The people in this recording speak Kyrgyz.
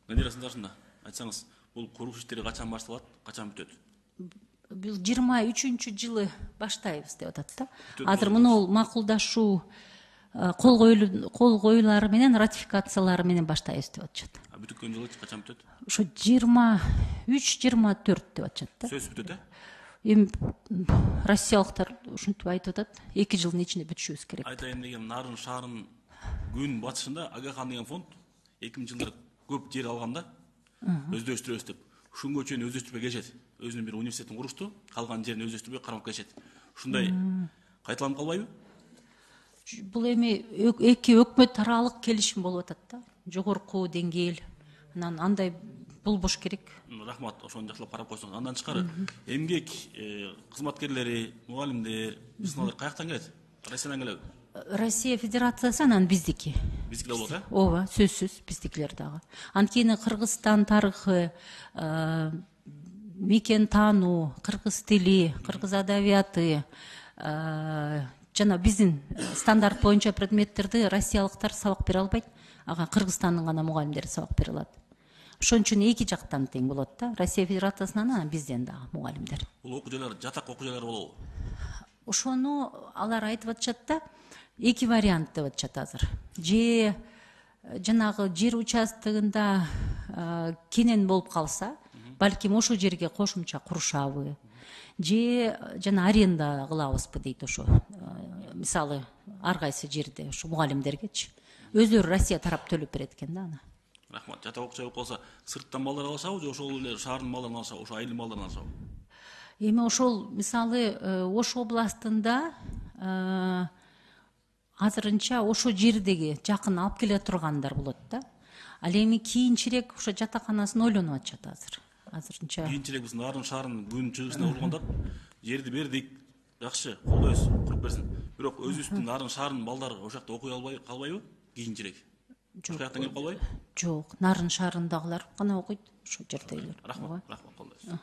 Надира Сындаршында айтсаңыз, бул курулуш иштери качан башталат, качан бүтөт? Бул 23-жылы баштайбыз деп атат да. Бүтөт Азыр болот. муну макулдашуу кол коюлары менен ратификациялары менен баштайбыз деп атышат. Бүтүткөн жылы качан бүтөт? Ошо 23-24 деп атышат да. Сөз бүтөт, Эми россиялыктар ушинтип айтып атат, 2 жылдын ичинде бүтүшүбүз керек. Айтайын деген Нарын шаарынын күн батышында Агахан деген фонд 2000-жылдары көп жер алган да, өздөштүрөбүз деп. Ушунга чейин өздөштүрбөй келишет. Өзүнүн бир университетин курушту, калган жерин өздөштүрбөй кармап келишет. Ушундай кайталанып калбайбы? Бул эми эки өкмөт аралык келишим болуп атат да. Жогорку деңгээл. Анан андай болбош керек. Рахмат, ошону жакшылап карап койсоңуз. Андан тышкары эмгек кызматкерлери, мугалимдер, сыналар каяктан келет? Россиядан келеби? Россия Федерациясы анан биздики. Биздики да болот, Ооба, сөзсүз биздикилер дагы. Анткени Кыргызстан тарыхы, мекен таануу, кыргыз тили, кыргыз адабияты, жана биздин стандарт боюнча предметтерди россиялыктар сабак бере албайт. Ага Кыргызстандын гана мугалимдери сабак бере алат. Ошон үчүн эки жактан тең болот да. Россия Федерациясынан анан бизден дагы мугалимдер. Бул окуу жайлар жатак окуу жайлар болобу? Ошону алар айтып атышат да, эки вариант деп атышат азыр. Же жанагы жер участогунда кенен болуп калса, балким ошол жерге кошумча курушабы. Же жана аренда кылабызбы дейт ошо. Мисалы, ар кайсы жерде ошо мугалимдергечи. Өздөрү Россия тарап төлөп берет экен да аны. Рахмат. Жатак окуу жай болуп калса, сырттан балдар алышабы же ошол эле шаардын балдарын алышабы, ошо айылдын балдарын алышабы? Эми ошол мисалы Ош областында азырынча ошо жердеги жакын алып келе тургандар болот да. Ал эми кийинчерээк ошо жатаканасын ойлонуп атышат азыр. Азырынча Кийинчерээк биз Нарын шаарынын күн чыгышына ургандап, жерди бердик, жакшы, колдойбуз, куруп берсин. Бирок өзүбүздүн Нарын шаарынын балдары ошол жакта окуй албай калбайбы? Кийинчерээк. Ошол жактан келип калбайбы? жок, Нарын шаарындагылар гана окуйт ошол жердегилер. Рахмат, колдойбуз.